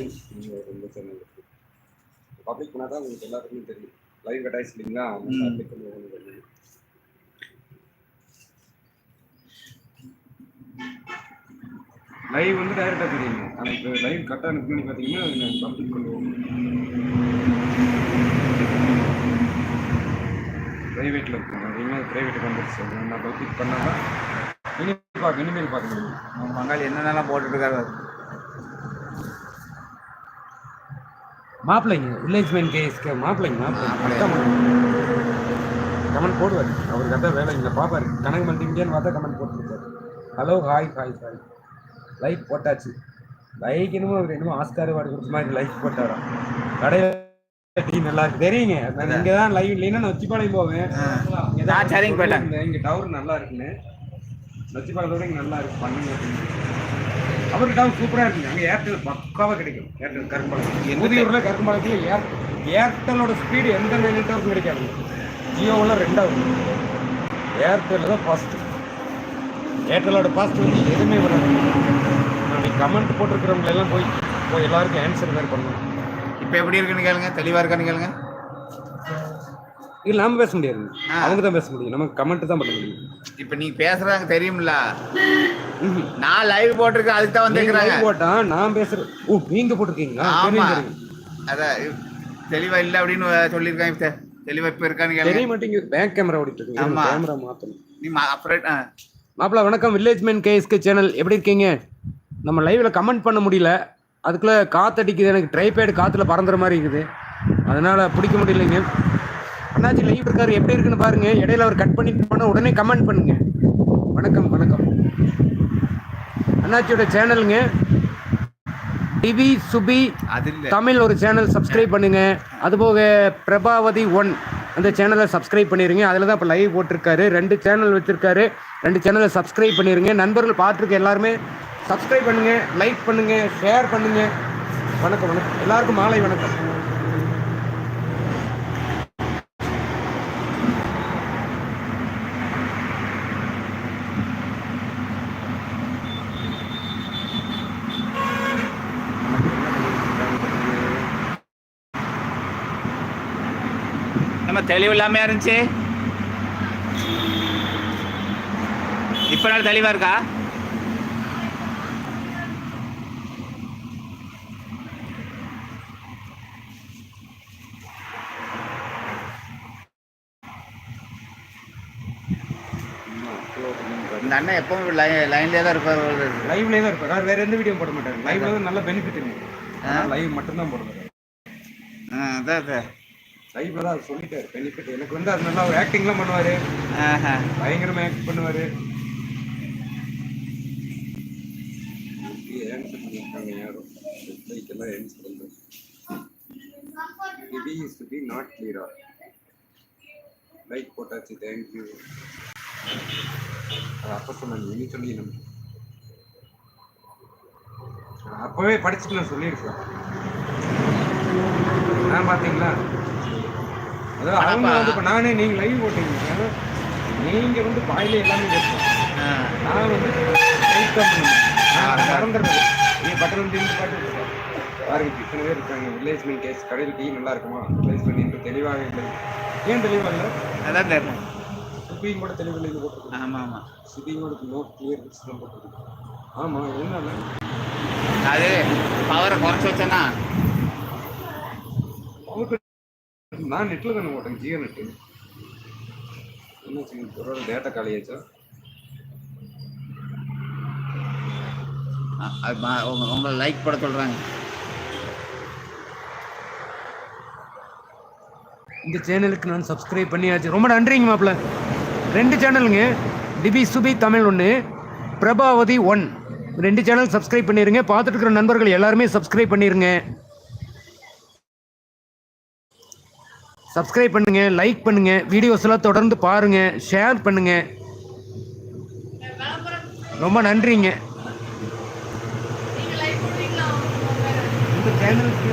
ரொம்ப சேனல் இருக்கு. பப்ளிக் பண்ணால் தான் உங்களுக்கு எல்லாருக்குமே தெரியும். லைவ் கட்டாயிச்சு இல்லைங்களா? பப்ளிக் பண்ணுவோம் தெரியும். லைவ் வந்து டைரெக்டாக தெரியுங்க. ஆனால் இப்போ லைவ் கட்டாக முன்னாடி பார்த்தீங்கன்னா பப்ளிக் பண்ணுவோம். ப்ரைவேட்டில் இருக்குங்க. அதிகமாக ப்ரைவேட்டுக்கு வந்துருச்சு. நான் பப்ளிக் பண்ணால் தான் இனிமேல் பார்க்க முடியும். மங்காளி என்னென்னலாம் போட்டுட்ருக்காரு மாப்பிள்ளைங்க வில்லேஜ் மேன் கேஸ்க்கு மாப்பிள்ளைங்க கமெண்ட் போடுவார். அவருக்கு அதான் வேலை இங்கே பார்ப்பாரு. கணக்கு பண்ணிட்டீங்கன்னு பார்த்தா கமெண்ட் போட்டுருக்காரு. ஹலோ ஹாய் லைக் போட்டாச்சு. லைக் என்னமோ அவர் என்னமோ ஆஸ்கார் அவார்டு கொடுத்த மாதிரி லைக் போட்டாராம். கடையில் டீ நல்லா இருக்கு தெரியுங்க. நான் இங்கே தான் லைவ் இல்லைன்னா நொச்சிப்பாளையம் போவேன். சரிங்க போயிட்டேன். இங்கே டவர் நல்லா இருக்குன்னு நொச்சிப்பாளையத்தோட இங்கே நல்லா இருக்கு பண்ணுங்க அப்படின்னு. அவருக்கு டவர் சூப்பராக இருக்குங்க. அங்கே ஏர்டெல் பக்காவாக கிடைக்கும். ஏர்டெல் கரும்பாளையம் முதியூரில் கரும்பாளையத்தில் ஏர்டெல்லோட ஸ்பீடு எந்த நெட்வொர்க்கும் கிடைக்காதுங்க. ஜியோவில் ரெண்டாவது, ஏர்டெல் தான் ஃபஸ்ட்டு. ஏர்டெல்லோட ஃபாஸ்ட் வந்து எதுவுமே வராது. நாளைக்கு கமெண்ட் போட்டிருக்கிறவங்க எல்லாம் போய் எல்லாருக்கும் ஆன்சர் வேறு பண்ணணும். இப்போ எப்படி இருக்குன்னு கேளுங்க, தெளிவாக இருக்கான்னு கேளுங்க. இல்லை நாம பேச முடியாது, அவங்க தான் பேச முடியும். நம்ம கமெண்ட் தான் பண்ண முடியும். இப்போ நீ பேசுறாங்க தெரியும்ல, நான் லைவ் போட்டிருக்கேன் அதுக்கு தான் வந்துருக்கிறாங்க. போட்டான் நான் பேசுறேன். ஓ நீங்க போட்டிருக்கீங்களா? அதான் தெளிவா இல்லை அப்படின்னு சொல்லியிருக்காங்க. தெளிவா இப்போ இருக்கான்னு தெரிய மாட்டேங்குது. பேக் கேமரா ஓடிட்டு இருக்கு. ஆமா கேமரா மாத்தணும். நீ அப்புறம் மாப்பிள வணக்கம். வில்லேஜ் மேன் கேஎஸ்கே சேனல் எப்படி இருக்கீங்க? நம்ம லைவ்ல கமெண்ட் பண்ண முடியல. அதுக்குள்ள காத்தடிக்குது. எனக்கு ட்ரைபேடு காத்துல பறந்துற மாதிரி இருக்குது. அதனால பிடிக்க முடியலைங்க. அண்ணாச்சி லைவ் இருக்காரு, எப்படி இருக்குன்னு பாருங்க. இடையில அவர் கட் பண்ணிட்டு போனா உடனே கமெண்ட் பண்ணுங்க. வணக்கம் அண்ணாச்சியோட சேனலுங்க டிவி சுபி தமிழ் ஒரு சேனல் சப்ஸ்கிரைப் பண்ணுங்க. அதுபோக பிரபாவதி 1 அந்த சேனலை சப்ஸ்கிரைப் பண்ணிருங்க. அதில் தான் இப்போ லைவ் போட்டிருக்காரு. 2 சேனல் வச்சிருக்காரு. 2 சேனலை சப்ஸ்கிரைப் பண்ணிருங்க. நண்பர்கள் பார்த்துருக்க எல்லாருமே சப்ஸ்கிரைப் பண்ணுங்க, லைக் பண்ணுங்க, ஷேர் பண்ணுங்க. வணக்கம் எல்லாருக்கும் மாலை வணக்கம். தெளிவு இல்லாம இருந்துச்சு. இப்ப நாள் தெளிவா இருக்கா? இந்த அண்ணன் எப்பவும் லைன்லேயே தான் இருப்பார். லைவ்லேயே தான் இருப்பார். வேற எந்த வீடியோ போட மாட்டாரு. லைவ்ல தான் நல்ல பெனிஃபிட். லைவ் மட்டும்தான் போடுவார். அதான் லைவ்ல தான் சொல்லிட்டாரு பெனிஃபிட். எனக்கு வந்து அது நல்லா ஒரு ஆக்டிங்லாம் பண்ணுவாரு. பயங்கரமா ஆக்ட் பண்ணுவாரு. ஆன்சர் பண்ணிருக்காங்க யாரும். லைக்கெல்லாம் ஆன்சர் பண்றாங்க. இது இஸ் டு பி நாட் கிளியரா. லைக் போட்டாச்சு. Thank you. அப்போ சொன்னாங்க இனி சொல்லி நம்ம அப்பவே படிச்சுட்டு நான் சொல்லியிருக்கேன். நான் பார்த்தீங்களா அதாவது அவங்க வந்து இப்போ நானே நீங்கள் லைவ் போட்டீங்க. நீங்கள் வந்து பாயில எல்லாமே பேசுவேன். நான் வந்து மறந்துடுறது. நீ பட்டன் திரும்பி பாட்டு பாருங்க. இத்தனை பேர் இருக்காங்க. வில்லேஜ் மேன் கேஸ் கடையில் டீ நல்லா இருக்குமா? வில்லேஜ் மேன் என்று தெளிவாக இல்லை. ஏன் தெளிவாக இல்லை? அதான் தெரியும். சுபியும் கூட தெளிவில் இது போட்டிருக்கு. ஆமாம் சுபியோட நோட் கிளியர் தான் போட்டிருக்கு. ஆமாம் என்ன அது பவரை குறைச்சி வச்சேன்னா நான் நெட்டில் தானே போட்டேன். ஜியோ நெட்டு என்ன ஒரு டேட்டா காலியாச்சா? உங்களை லைக் போட சொல்கிறாங்க. இந்த சேனலுக்கு நான் சப்ஸ்கிரைப் பண்ணியாச்சு. ரொம்ப நன்றிங்க மாப்பிள்ள. 2 சேனலுங்க. டிபி சுபி தமிழ் 1, பிரபாவதி 1 2 சேனல் சப்ஸ்கிரைப் பண்ணிடுங்க. பார்த்துட்டு இருக்கிற நண்பர்கள் எல்லாருமே சப்ஸ்கிரைப் பண்ணிடுங்க. சப்ஸ்கிரைப் பண்ணுங்க, லைக் பண்ணுங்க, வீடியோஸ் எல்லாம் தொடர்ந்து பாருங்க, ஷேர் பண்ணுங்க. ரொம்ப நன்றிங்க. இந்த சேனலுக்கு